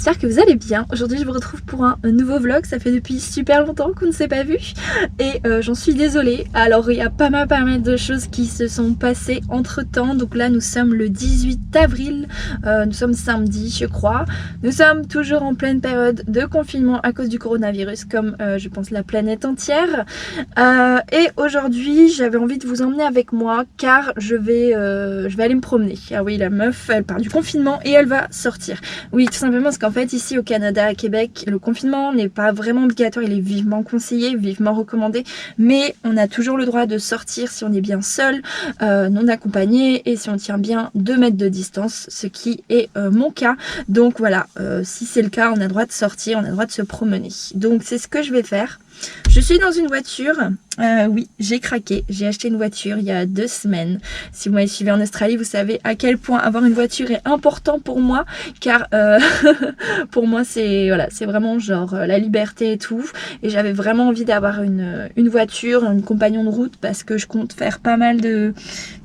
j'espère que vous allez bien. Aujourd'hui je vous retrouve pour un nouveau vlog, ça fait depuis super longtemps qu'on ne s'est pas vu et j'en suis désolée. Alors il y a pas mal de choses qui se sont passées entre temps, donc là nous sommes le 18 avril, nous sommes samedi je crois. Nous sommes toujours en pleine période de confinement à cause du coronavirus comme je pense la planète entière. Et aujourd'hui j'avais envie de vous emmener avec moi car je vais aller me promener. Ah oui, la meuf elle part du confinement et elle va sortir. Oui, tout simplement parce qu'en fait ici au Canada, à Québec, le confinement n'est pas vraiment obligatoire, il est vivement conseillé, vivement recommandé, mais on a toujours le droit de sortir si on est bien seul, non accompagné et si on tient bien 2 mètres de distance, ce qui est mon cas. Donc voilà, si c'est le cas, on a le droit de sortir, on a le droit de se promener. Donc c'est ce que je vais faire. Je suis dans une voiture, oui j'ai craqué, j'ai acheté une voiture il y a 2 semaines. Si vous m'avez suivi en Australie, vous savez à quel point avoir une voiture est important pour moi, car pour moi c'est voilà, c'est vraiment genre la liberté et tout, et j'avais vraiment envie d'avoir une voiture, un compagnon de route, parce que je compte faire pas mal de,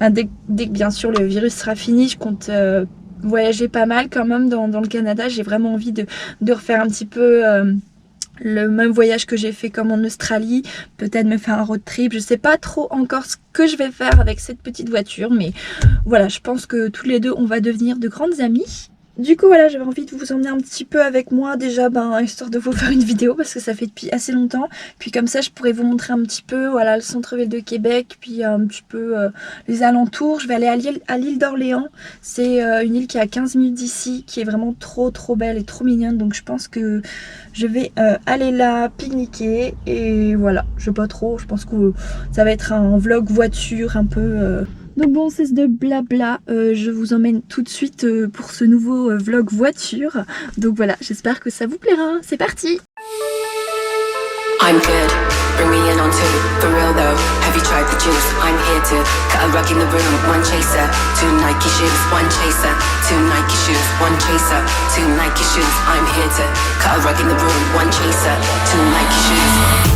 enfin, dès que bien sûr le virus sera fini, je compte voyager pas mal quand même dans le Canada. J'ai vraiment envie de refaire un petit peu le même voyage que j'ai fait comme en Australie, peut-être me faire un road trip. Je sais pas trop encore ce que je vais faire avec cette petite voiture, mais voilà, je pense que tous les deux on va devenir de grandes amies. Du coup voilà, j'avais envie de vous emmener un petit peu avec moi déjà, histoire de vous faire une vidéo parce que ça fait depuis assez longtemps. Puis comme ça je pourrais vous montrer un petit peu voilà, le centre-ville de Québec, puis un petit peu les alentours. Je vais aller à l'île d'Orléans. C'est une île qui est à 15 minutes d'ici, qui est vraiment trop belle et trop mignonne. Donc je pense que je vais aller là pique-niquer et voilà, je sais pas trop, je pense que ça va être un vlog voiture un peu... Donc bon, c'est de blabla, je vous emmène tout de suite pour ce nouveau vlog voiture. Donc voilà, j'espère que ça vous plaira. C'est parti! I'm good, bring me in on two, for real though, have you tried the juice? I'm here to cut a rug in the room, one chaser, 2 Nike shoes, one chaser, 2 Nike shoes, one chaser, 2 Nike shoes, I'm here to cut a rug in the room, one chaser, 2 Nike shoes.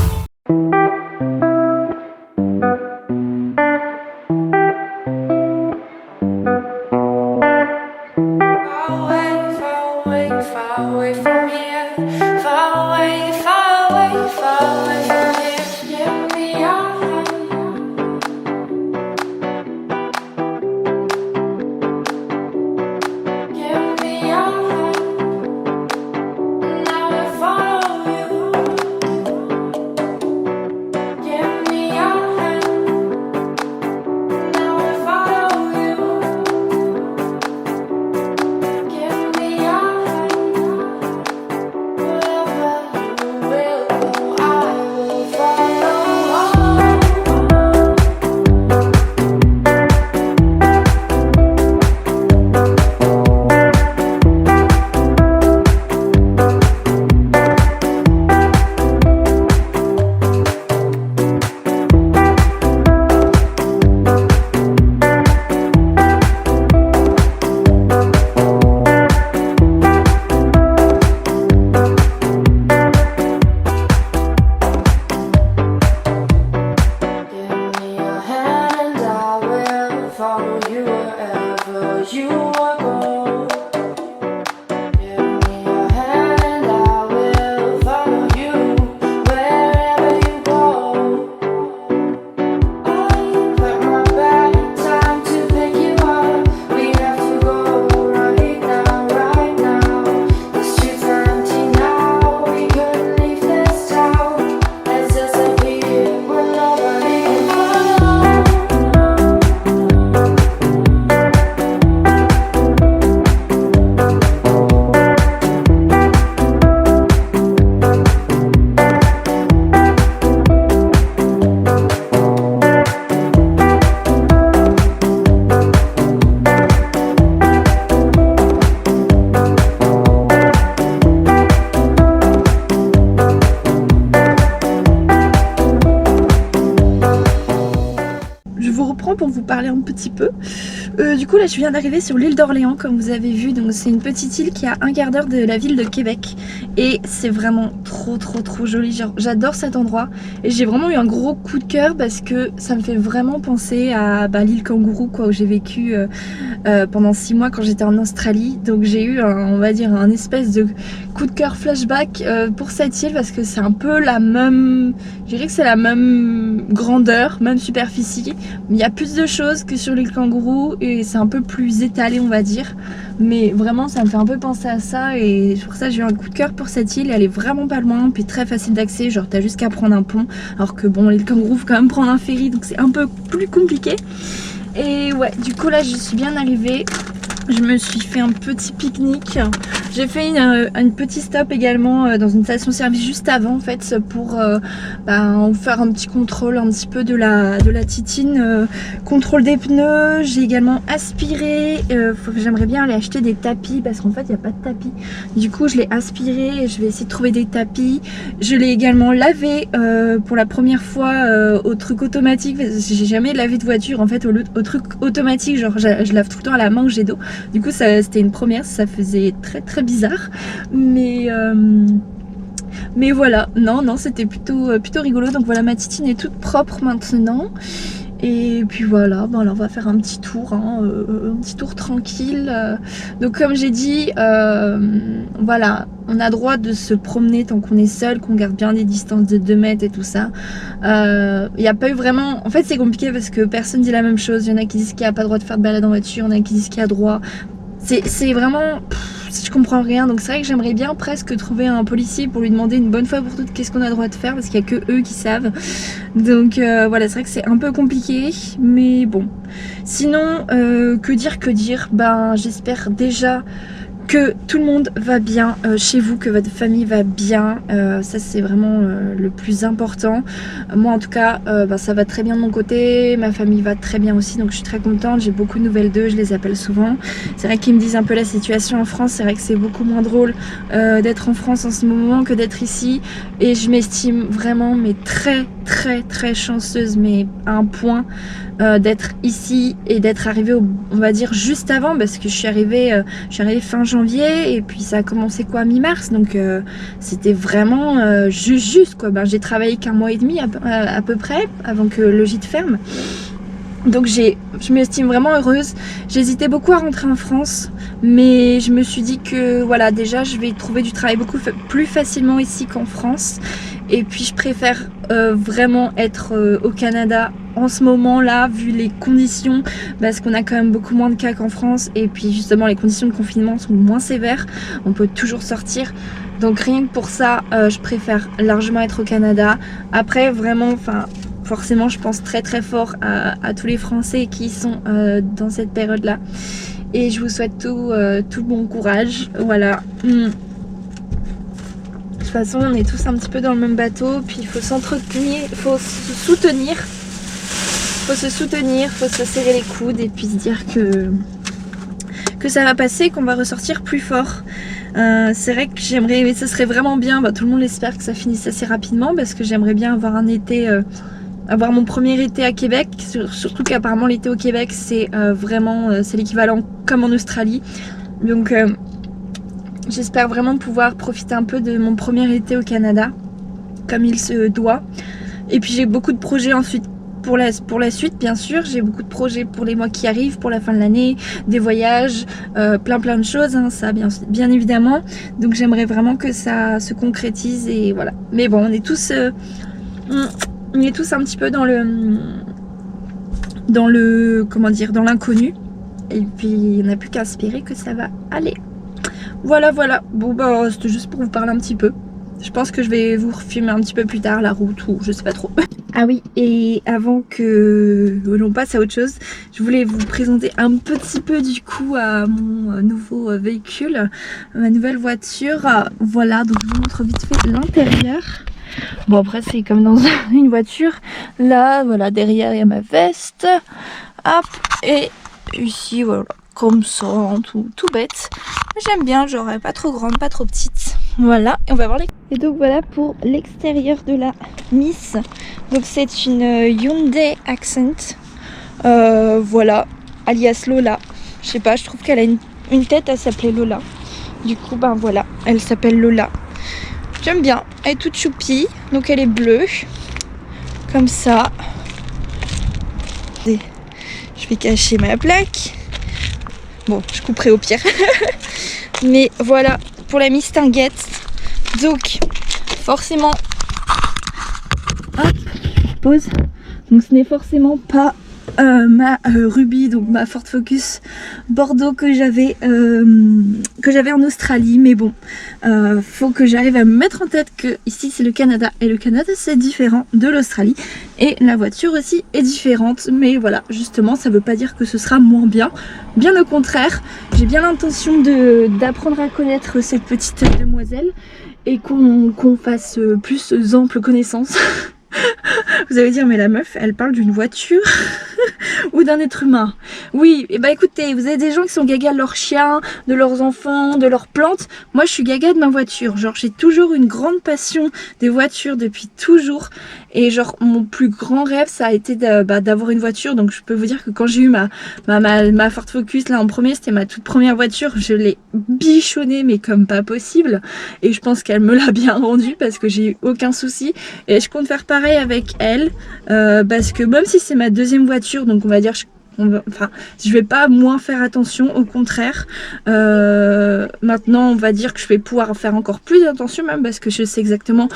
prends pour vous parler un petit peu. Du coup là je viens d'arriver sur l'île d'Orléans comme vous avez vu, donc c'est une petite île qui est à un quart d'heure de la ville de Québec et c'est vraiment trop joli, genre j'adore cet endroit et j'ai vraiment eu un gros coup de cœur parce que ça me fait vraiment penser à l'île Kangourou quoi, où j'ai vécu pendant 6 mois quand j'étais en Australie, donc j'ai eu on va dire un espèce de coup de cœur flashback pour cette île parce que c'est un peu la même, je dirais que c'est la même grandeur, même superficie, mais il y a plus de choses que sur l'île Kangourou et c'est un peu plus étalé on va dire, mais vraiment ça me fait un peu penser à ça et pour ça j'ai eu un coup de cœur pour cette île. Elle est vraiment pas loin puis très facile d'accès, genre t'as juste qu'à prendre un pont, alors que bon l'île Kangourou faut quand même prendre un ferry donc c'est un peu plus compliqué. Et ouais, du coup là je suis bien arrivée. Je me suis fait un petit pique-nique. J'ai fait une petite stop également dans une station-service juste avant en fait pour faire un petit contrôle un petit peu de la titine, contrôle des pneus. J'ai également aspiré. J'aimerais bien aller acheter des tapis parce qu'en fait il n'y a pas de tapis. Du coup je l'ai aspiré et je vais essayer de trouver des tapis. Je l'ai également lavé pour la première fois au truc automatique. J'ai jamais lavé de voiture en fait au truc automatique. Genre je lave tout le temps à la main que j'ai d'eau. Du coup c'était une première, ça faisait très bizarre, mais voilà, non c'était plutôt rigolo. Donc voilà, ma titine est toute propre maintenant. Et puis voilà, alors on va faire un petit tour, un petit tour tranquille. Donc comme j'ai dit, voilà, on a droit de se promener tant qu'on est seul, qu'on garde bien des distances de 2 mètres et tout ça. Il n'y a pas eu vraiment... En fait c'est compliqué parce que personne dit la même chose. Il y en a qui disent qu'il n'y a pas le droit de faire de balade en voiture, il y en a qui disent qu'il y a droit. C'est vraiment... je comprends rien, donc c'est vrai que j'aimerais bien presque trouver un policier pour lui demander une bonne fois pour toutes qu'est-ce qu'on a le droit de faire parce qu'il n'y a que eux qui savent. Donc voilà, c'est vrai que c'est un peu compliqué, mais bon. Sinon, que dire, j'espère déjà que tout le monde va bien chez vous, que votre famille va bien, ça c'est vraiment le plus important. Moi en tout cas ça va très bien de mon côté, ma famille va très bien aussi, donc je suis très contente. J'ai beaucoup de nouvelles d'eux, je les appelle souvent. C'est vrai qu'ils me disent un peu la situation en France, c'est vrai que c'est beaucoup moins drôle d'être en France en ce moment que d'être ici, et je m'estime vraiment mais très chanceuse, mais à un point d'être ici et d'être arrivée on va dire juste avant, parce que je suis arrivée fin janvier et puis ça a commencé quoi mi-mars, donc c'était vraiment juste quoi. J'ai travaillé qu'1 mois et demi à peu près avant que le gîte ferme. Donc je m'estime vraiment heureuse. J'hésitais beaucoup à rentrer en France, mais je me suis dit que voilà, déjà je vais trouver du travail beaucoup plus facilement ici qu'en France. Et puis je préfère vraiment être au Canada en ce moment là, vu les conditions, parce qu'on a quand même beaucoup moins de cas qu'en France. Et puis justement les conditions de confinement sont moins sévères, on peut toujours sortir. Donc rien que pour ça, je préfère largement être au Canada. Après vraiment, forcément je pense très fort à tous les Français qui sont dans cette période là, et je vous souhaite tout bon courage. Voilà. De toute façon on est tous un petit peu dans le même bateau, puis il faut s'entretenir, il faut se soutenir, faut se serrer les coudes et puis se dire que ça va passer, qu'on va ressortir plus fort. C'est vrai que j'aimerais, mais ce serait vraiment bien, tout le monde espère que ça finisse assez rapidement, parce que j'aimerais bien avoir un été, avoir mon premier été à Québec, surtout qu'apparemment l'été au Québec c'est vraiment c'est l'équivalent comme en Australie. Donc j'espère vraiment pouvoir profiter un peu de mon premier été au Canada comme il se doit. Et puis j'ai beaucoup de projets ensuite pour la suite, bien sûr. J'ai beaucoup de projets pour les mois qui arrivent, pour la fin de l'année, des voyages, plein de choses, ça bien évidemment. Donc j'aimerais vraiment que ça se concrétise et voilà. Mais bon, on est tous un petit peu dans le comment dire, dans l'inconnu. Et puis on n'a plus qu'à espérer que ça va aller. Voilà. Bon c'était juste pour vous parler un petit peu. Je pense que je vais vous refilmer un petit peu plus tard la route, ou je sais pas trop. Ah oui, et avant que l'on passe à autre chose, je voulais vous présenter un petit peu du coup à mon nouveau véhicule, ma nouvelle voiture. Voilà, donc je vous montre vite fait l'intérieur. Bon, après c'est comme dans une voiture. Là, voilà, derrière il y a ma veste. Hop, et ici voilà, comme ça, tout bête. J'aime bien, genre pas trop grande, pas trop petite. Voilà, et on va voir les... Et donc voilà pour l'extérieur de la Miss. Donc c'est une Hyundai Accent. Voilà, alias Lola. Je sais pas, je trouve qu'elle a une tête à s'appeler Lola. Du coup, ben voilà, elle s'appelle Lola. J'aime bien, elle est toute choupie, donc elle est bleue. Comme ça. Je vais cacher ma plaque. Bon, je couperai au pire. Mais voilà, pour la mistinguette. Donc, forcément... Hop, pause. Donc ce n'est forcément pas ma Ruby, donc ma Ford Focus Bordeaux que j'avais en Australie, mais bon, faut que j'arrive à me mettre en tête que ici c'est le Canada, et le Canada c'est différent de l'Australie, et la voiture aussi est différente, mais voilà, justement ça veut pas dire que ce sera moins bien, bien au contraire. J'ai bien l'intention d'apprendre à connaître cette petite demoiselle, et qu'on fasse plus ample connaissance. Vous allez dire, mais la meuf, elle parle d'une voiture ou d'un être humain. Oui, et bah écoutez, vous avez des gens qui sont gaga de leurs chiens, de leurs enfants, de leurs plantes. Moi, je suis gaga de ma voiture. Genre, j'ai toujours une grande passion des voitures depuis toujours. Et genre, mon plus grand rêve, ça a été d'avoir une voiture. Donc, je peux vous dire que quand j'ai eu ma Ford Focus, là, en premier, c'était ma toute première voiture. Je l'ai bichonnée, mais comme pas possible. Et je pense qu'elle me l'a bien rendue parce que j'ai eu aucun souci. Et je compte faire pareil avec elle. Parce que même si c'est ma deuxième voiture, donc on va dire je vais pas moins faire attention, au contraire. Maintenant on va dire que je vais pouvoir faire encore plus attention, même parce que je sais exactement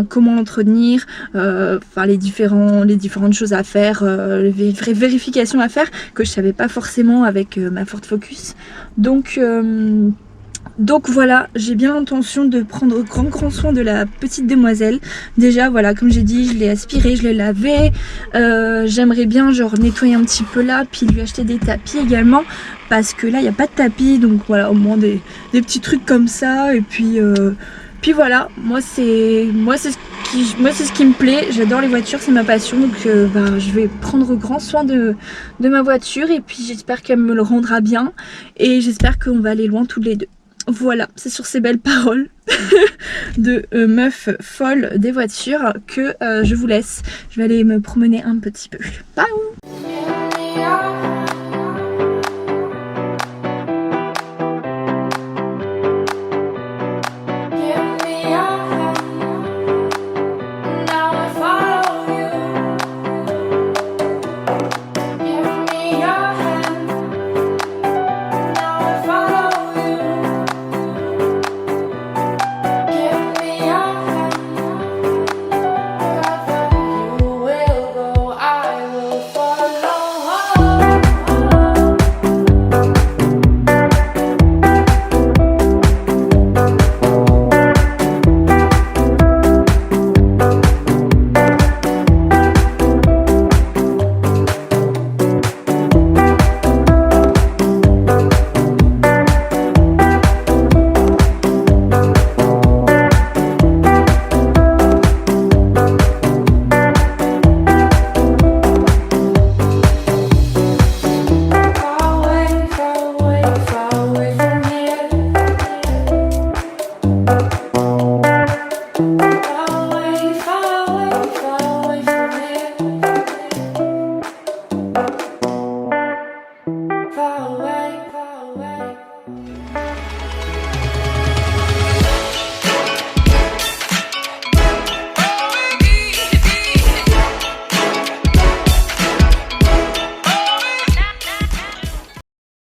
comment l'entretenir, les différentes choses à faire, les vérifications à faire que je savais pas forcément avec ma Ford Focus. Donc voilà, j'ai bien l'intention de prendre grand soin de la petite demoiselle. Déjà voilà, comme j'ai dit, je l'ai aspirée, je l'ai lavée. J'aimerais bien genre nettoyer un petit peu là, puis lui acheter des tapis également. Parce que là, il n'y a pas de tapis, donc voilà, au moins des petits trucs comme ça. Et puis voilà, moi c'est ce qui me plaît. J'adore les voitures, c'est ma passion. Donc je vais prendre grand soin de ma voiture. Et puis j'espère qu'elle me le rendra bien. Et j'espère qu'on va aller loin tous les deux. Voilà, c'est sur ces belles paroles de meuf folle des voitures que je vous laisse. Je vais aller me promener un petit peu. Bye!